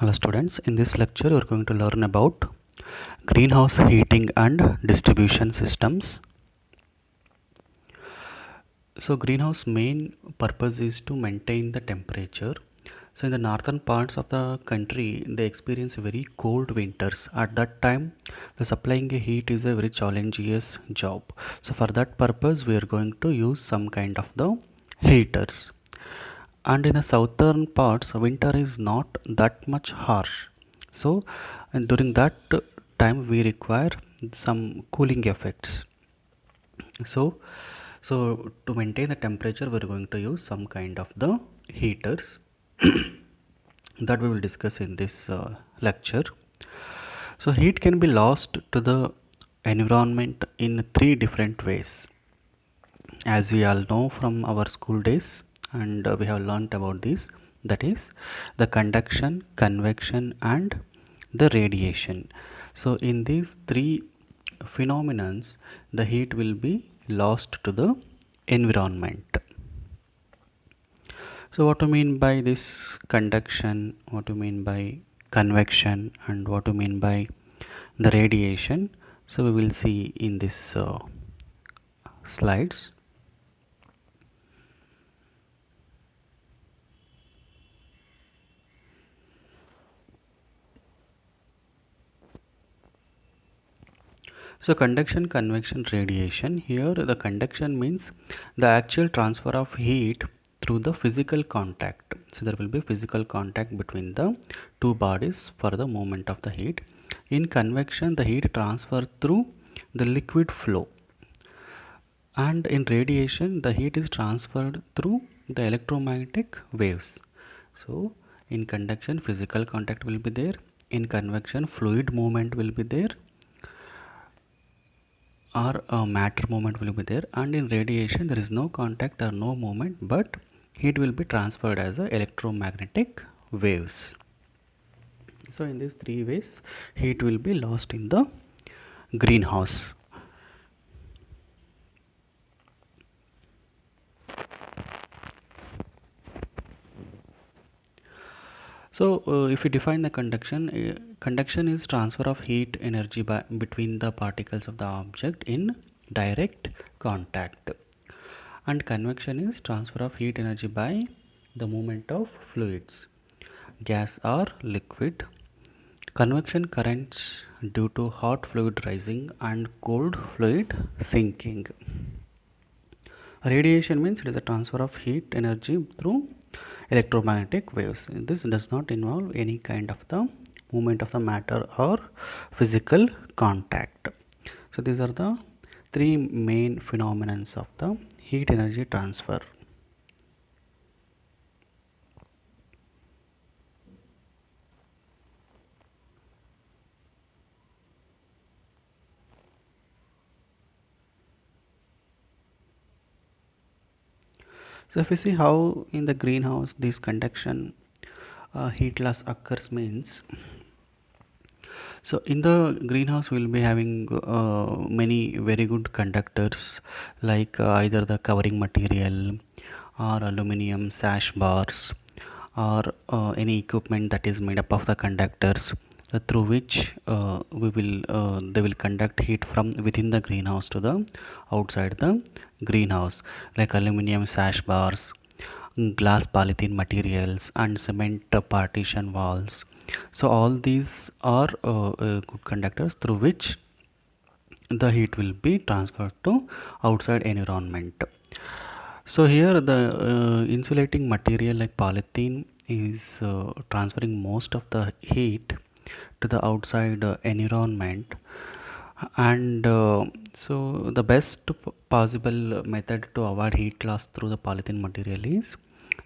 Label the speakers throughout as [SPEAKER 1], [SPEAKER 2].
[SPEAKER 1] Hello students, in this lecture we are going to learn about greenhouse heating and distribution systems. So greenhouse main purpose is to maintain the temperature. So in the northern parts of the country they experience very cold winters. At that time the supplying a heat is a very challenging job. So for that purpose we are going to use some kind of the heaters. And in the southern parts winter is not that much harsh, so and during that time we require some cooling effects. So so to maintain the temperature we're going to use some kind of the heaters that we will discuss in this lecture. So heat can be lost to the environment in three different ways, as we all know from our school days, and we have learnt about this, that is the conduction, convection and the radiation. So in these three phenomenons the heat will be lost to the environment. So what do you mean by this conduction, what do you mean by convection, and what do you mean by the radiation? So we will see in this slides. So conduction, convection, radiation. Here the conduction means the actual transfer of heat through the physical contact. So there will be physical contact between the two bodies for the movement of the heat. In convection the heat transfer through the liquid flow, and in radiation the heat is transferred through the electromagnetic waves. So in conduction physical contact will be there, in convection fluid movement will be there, or a matter movement will be there, and in radiation there is no contact or no movement, but heat will be transferred as a electromagnetic waves. So in these three ways heat will be lost in the greenhouse. So if we define the conduction, conduction is transfer of heat energy between the particles of the object in direct contact, and convection is transfer of heat energy by the movement of fluids, gas or liquid. Convection currents due to hot fluid rising and cold fluid sinking. Radiation means it is a transfer of heat energy through electromagnetic waves. This does not involve any kind of the movement of the matter or physical contact. So these are the three main phenomena of the heat energy transfer. So if you see how in the greenhouse this conduction heat loss occurs means, so in the greenhouse we'll be having many very good conductors, like either the covering material or aluminum sash bars, or any equipment that is made up of the conductors, through which they will conduct heat from within the greenhouse to the outside the greenhouse, like aluminum sash bars, glass polythene materials and cement partition walls. So all these are good conductors through which the heat will be transferred to outside environment. So here the insulating material like polythene is transferring most of the heat to the outside environment, and so the best possible method to avoid heat loss through the polythene material is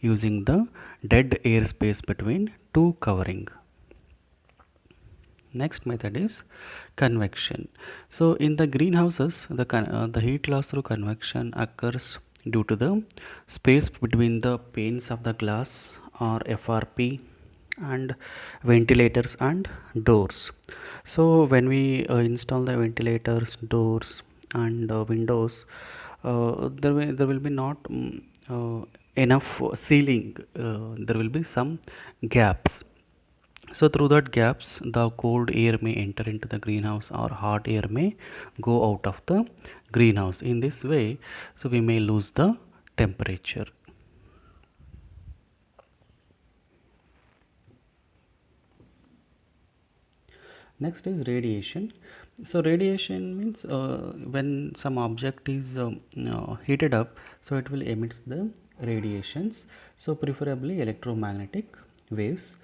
[SPEAKER 1] using the dead air space between two covering. Next method is convection. So in the greenhouses the heat loss through convection occurs due to the space between the panes of the glass or FRP and ventilators and doors. So when we install the ventilators, doors and windows, there will be not enough ceiling, there will be some gaps. So through that gaps the cold air may enter into the greenhouse or hot air may go out of the greenhouse. In this way, so we may lose the temperature. Next is radiation. So radiation means when some object is heated up, so it will emit the radiations. So preferably electromagnetic waves.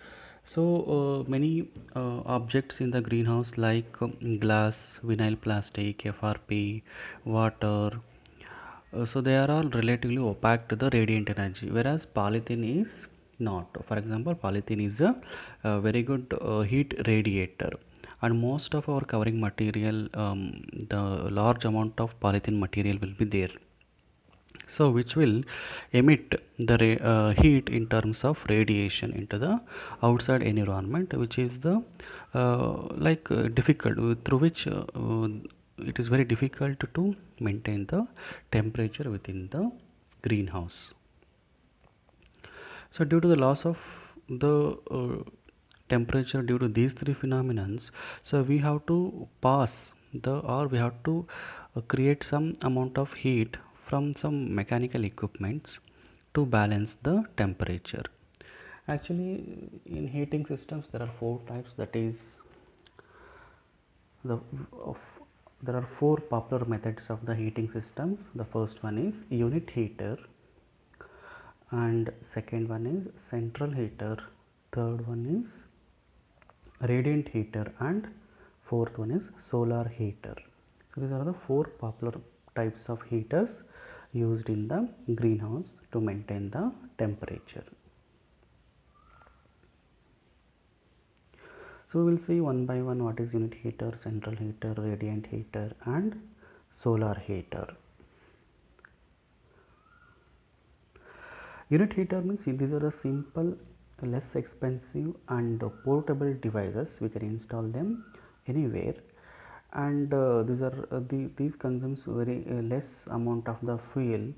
[SPEAKER 1] So many objects in the greenhouse like glass, vinyl plastic, FRP, water. So they are all relatively opaque to the radiant energy, whereas polythene is not. For example, polythene is a very good heat radiator, and most of our covering material, the large amount of polythene material will be there, so which will emit the heat in terms of radiation into the outside environment, which is the difficult through which it is very difficult to maintain the temperature within the greenhouse. So due to the loss of the temperature due to these three phenomenons, so we have to pass the or we have to create some amount of heat from some mechanical equipments to balance the temperature. Actually, in heating systems there are four types, that is the of there are four popular methods of the heating systems. The first one is unit heater, and second one is central heater, third one is radiant heater, and fourth one is solar heater. So these are the four popular types of heaters used in the greenhouse to maintain the temperature. So we will see one by one what is unit heater, central heater, radiant heater, and solar heater. Unit heater means these are a simple, less expensive and portable devices. We can install them anywhere, and these consumes very less amount of the fuel,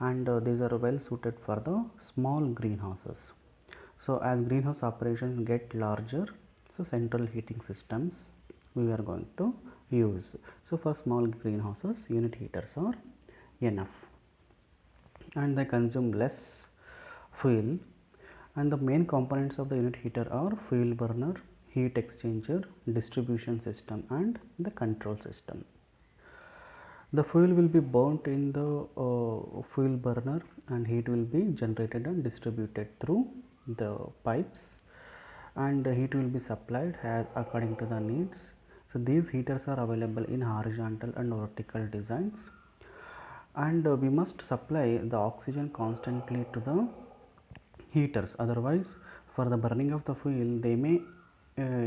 [SPEAKER 1] and these are well suited for the small greenhouses. So as greenhouse operations get larger, so central heating systems we are going to use. So for small greenhouses, unit heaters are enough, and they consume less fuel. And the main components of the unit heater are fuel burner, heat exchanger, distribution system, and the control system. The fuel will be burnt in the fuel burner, and heat will be generated and distributed through the pipes, and the heat will be supplied as according to the needs. So these heaters are available in horizontal and vertical designs, and we must supply the oxygen constantly to the heaters, otherwise for the burning of the fuel they may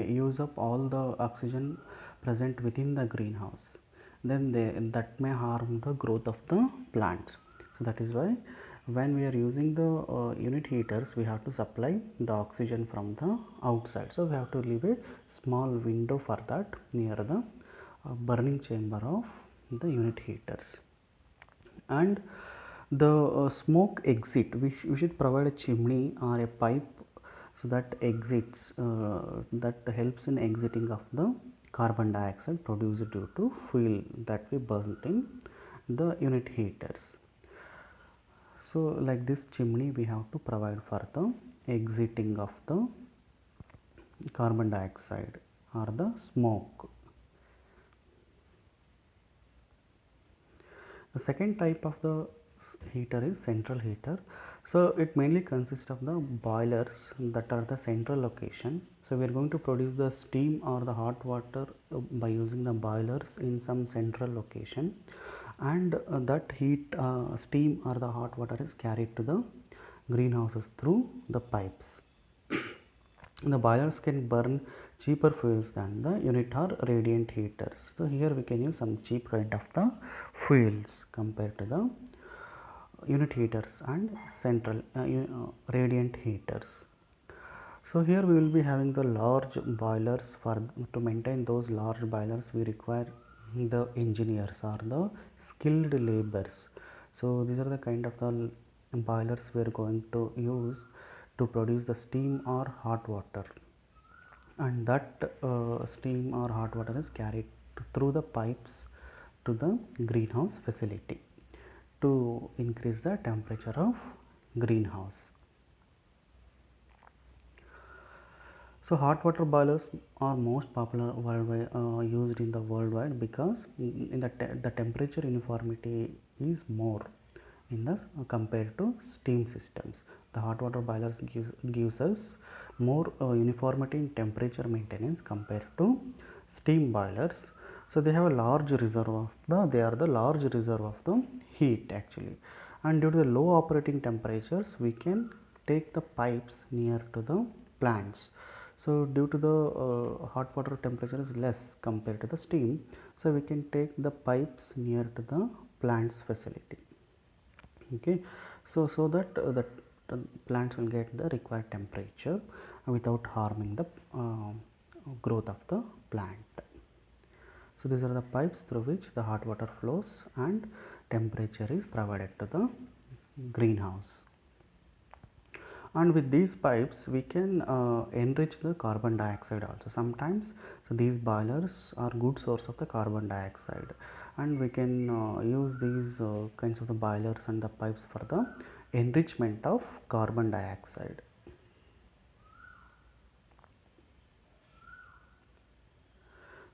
[SPEAKER 1] use up all the oxygen present within the greenhouse, then that may harm the growth of the plants. So that is why when we are using the unit heaters, we have to supply the oxygen from the outside, so we have to leave a small window for that near the burning chamber of the unit heaters. And the smoke exit, we should provide a chimney or a pipe so that exits that helps in exiting of the carbon dioxide produced due to fuel that we burnt in the unit heaters. So like this chimney we have to provide for the exiting of the carbon dioxide or the smoke. The second type of the heater is central heater. So it mainly consists of the boilers that are the central location. So we are going to produce the steam or the hot water by using the boilers in some central location, and that heat steam or the hot water is carried to the greenhouses through the pipes. The boilers can burn cheaper fuels than the unit or radiant heaters. So here we can use some cheap kind of the fuels compared to the unit heaters and central radiant heaters. So here we will be having the large boilers. For to maintain those large boilers we require the engineers or the skilled laborers. So these are the kind of the boilers we are going to use to produce the steam or hot water. and that steam or hot water is carried through the pipes to the greenhouse facility to increase the temperature of greenhouse. So hot water boilers are most popular worldwide, used in the worldwide because in the temperature uniformity is more in the compared to steam systems. The hot water boilers gives us more uniformity in temperature maintenance compared to steam boilers. So they have a large reserve of they are the large reserve of the heat actually, and due to the low operating temperatures we can take the pipes near to the plants. So due to the hot water temperature is less compared to the steam, so we can take the pipes near to the plants facility. Okay, so that the plants will get the required temperature without harming the growth of the plant. So these are the pipes through which the hot water flows and temperature is provided to the greenhouse. And with these pipes we can enrich the carbon dioxide also sometimes. So these boilers are good source of the carbon dioxide, and we can use these kinds of the boilers and the pipes for the enrichment of carbon dioxide.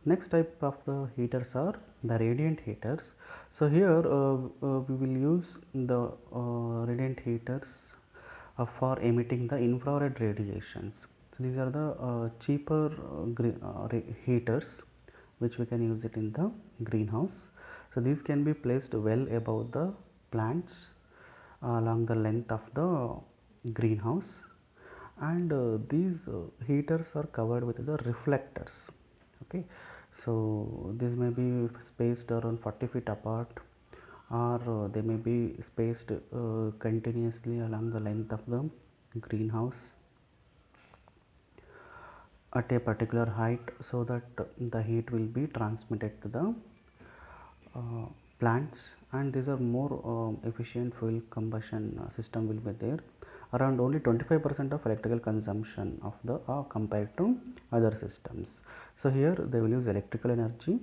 [SPEAKER 1] Next type of the heaters are the radiant heaters. So here we will use the radiant heaters for emitting the infrared radiations. So these are the cheaper heaters which we can use it in the greenhouse. So these can be placed well above the plants along the length of the greenhouse, and these heaters are covered with the reflectors. Okay, so this may be spaced around 40 feet apart, or they may be spaced continuously along the length of the greenhouse at a particular height, so that the heat will be transmitted to the uh, plants, and these are more efficient fuel combustion system will be there. Around only 25% of electrical consumption of the compared to other systems. So here they will use electrical energy.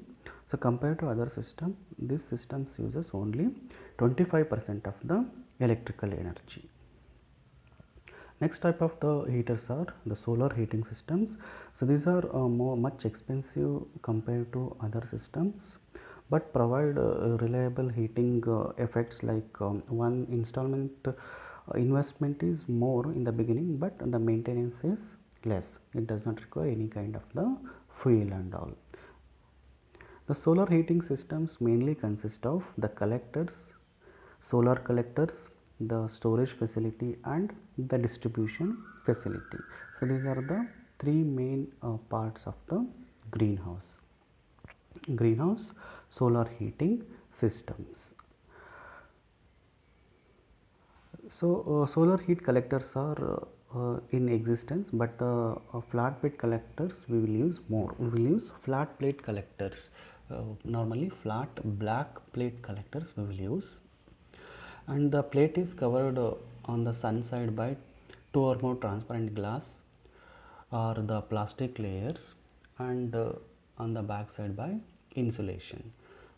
[SPEAKER 1] So compared to other system, this systems uses only 25% of the electrical energy. Next type of the heaters are the solar heating systems. So these are much expensive compared to other systems, but provide reliable heating effects. Like one installment investment is more in the beginning, but the maintenance is less. It does not require any kind of the fuel and all. The solar heating systems mainly consist of the collectors, solar collectors, the storage facility, and the distribution facility. So these are the three main parts of the greenhouse. Greenhouse solar heating systems. So solar heat collectors are in existence, but the flat plate collectors we will use more. We will use flat plate collectors. Normally flat black plate collectors we will use, and the plate is covered on the sun side by two or more transparent glass or the plastic layers, and on the back side by insulation.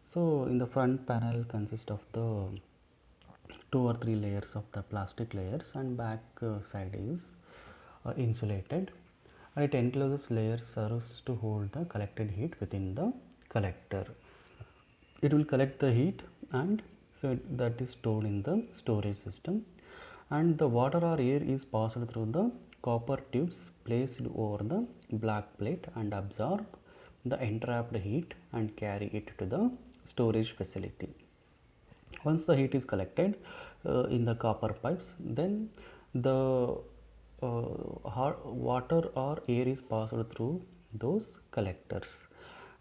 [SPEAKER 1] So in the front panel consists of the two or three layers of the plastic layers, and back side is insulated, and it encloses layers serves to hold the collected heat within the collector. It will collect the heat, and so that is stored in the storage system, and the water or air is passed through the copper tubes placed over the black plate and absorb the entrapped heat and carry it to the storage facility. Once the heat is collected in the copper pipes, then the hot water or air is passed through those collectors.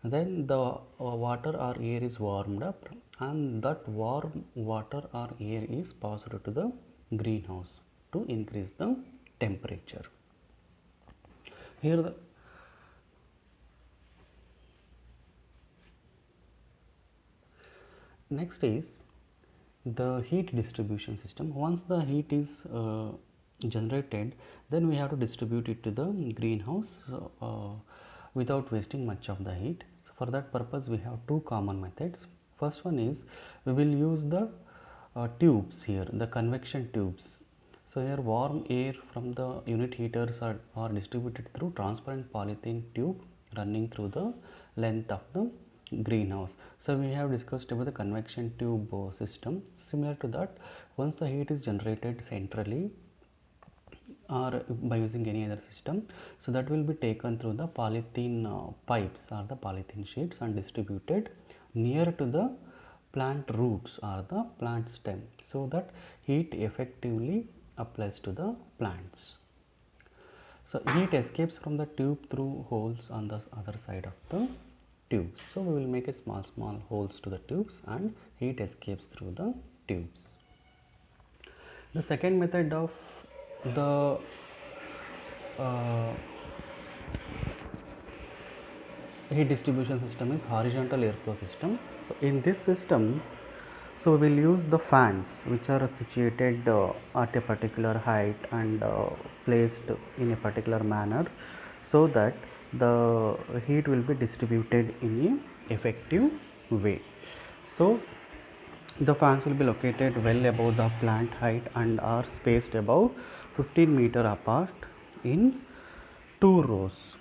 [SPEAKER 1] Then the water or air is warmed up, and that warm water or air is passed to the greenhouse to increase the temperature. Here the next is the heat distribution system. Once the heat is generated, then we have to distribute it to the greenhouse without wasting much of the heat. So for that purpose we have two common methods. First one is we will use the tubes here, the convection tubes. So here warm air from the unit heaters are distributed through transparent polythene tube running through the length of the greenhouse. So we have discussed about the convection tube system. Similar to that, once the heat is generated centrally or by using any other system, so that will be taken through the polythene pipes or the polythene sheets and distributed near to the plant roots or the plant stem, so that heat effectively applies to the plants. So heat escapes from the tube through holes on the other side of the tubes. So we will make a small holes to the tubes and heat escapes through the tubes. The second method of the uh, heat distribution system is horizontal airflow system. So in this system, so we will use the fans which are situated at a particular height and placed in a particular manner, so that the heat will be distributed in a effective way. So the fans will be located well above the plant height and are spaced above 15 meter apart in two rows.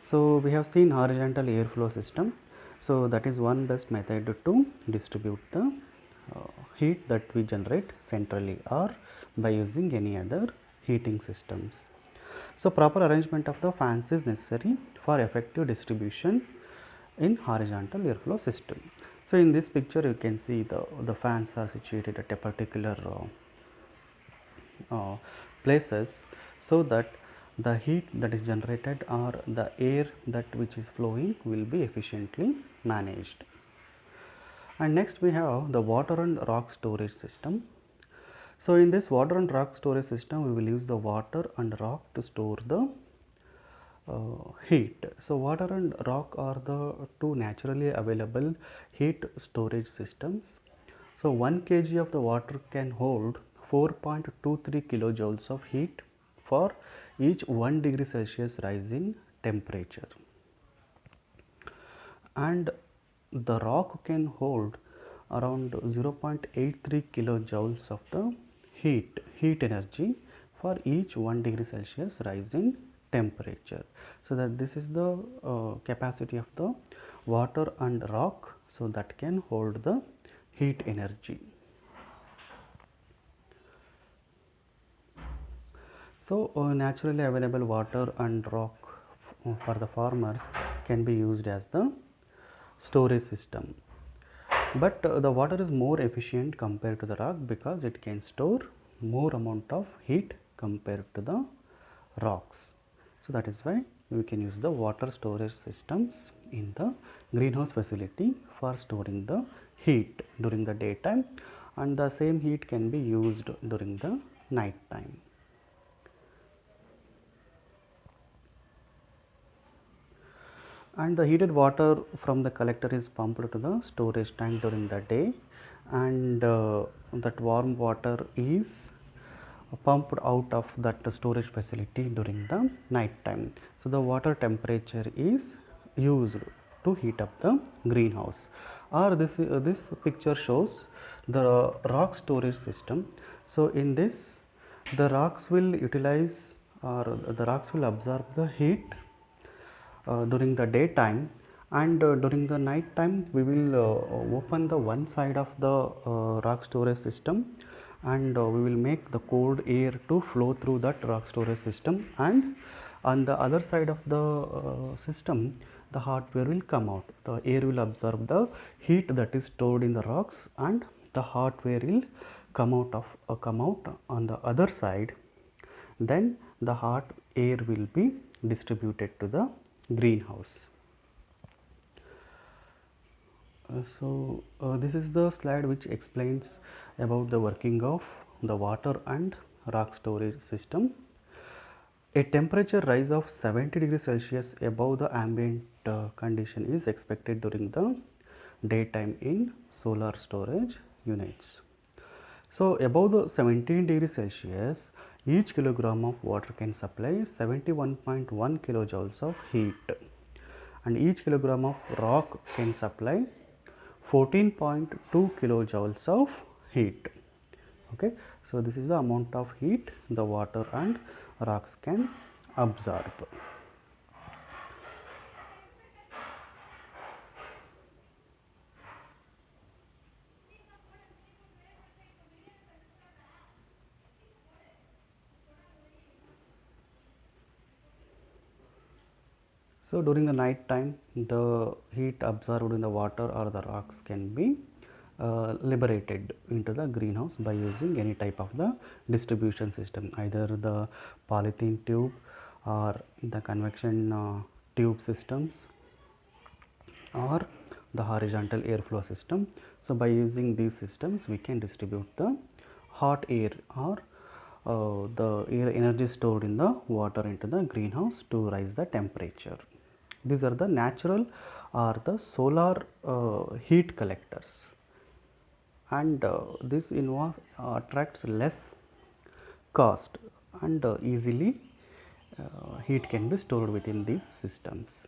[SPEAKER 1] So we have seen horizontal airflow system. So that is one best method to distribute the heat that we generate centrally or by using any other heating systems. So proper arrangement of the fans is necessary for effective distribution in horizontal airflow system. So in this picture you can see the fans are situated at a particular places, so that the heat that is generated or the air that which is flowing will be efficiently managed. And next we have the water and rock storage system. So in this water and rock storage system, we will use the water and rock to store the heat. So water and rock are the two naturally available heat storage systems. So 1 kg of the water can hold 4.23 kilojoules of heat for each 1 degree Celsius rise in temperature, and the rock can hold around 0.83 kilojoules of the heat energy for each 1 degree Celsius rise in temperature. So that this is the capacity of the water and rock, so that can hold the heat energy. So naturally available water and rock for the farmers can be used as the storage system. But the water is more efficient compared to the rock because it can store more amount of heat compared to the rocks. So that is why we can use the water storage systems in the greenhouse facility for storing the heat during the daytime, and the same heat can be used during the night time. And the heated water from the collector is pumped to the storage tank during the day, and that warm water is pumped out of that storage facility during the night time. So the water temperature is used to heat up the greenhouse. Or this picture shows the rock storage system. So in this, the rocks will utilize, or the rocks will absorb the heat during the daytime, and during the night time we will open the one side of the rock storage system, and we will make the cold air to flow through that rock storage system, and on the other side of the system the hot air will come out. The air will absorb the heat that is stored in the rocks, and the hot air will come out on the other side. Then the hot air will be distributed to the greenhouse. This is the slide which explains about the working of the water and rock storage system. A temperature rise of 70 degrees Celsius above the ambient condition is expected during the daytime in solar storage units. So above the 17 degrees Celsius, Each kilogram of water can supply 71.1 kilojoules of heat, and each kilogram of rock can supply 14.2 kilojoules of heat. Okay, so this is the amount of heat the water and rocks can absorb. So during the night time, the heat absorbed in the water or the rocks can be liberated into the greenhouse by using any type of the distribution system, either the polythene tube or the convection tube systems or the horizontal airflow system. So by using these systems, we can distribute the hot air or the air energy stored in the water into the greenhouse to rise the temperature. These are the natural or the solar heat collectors, and this involves attracts less cost, and easily heat can be stored within these systems.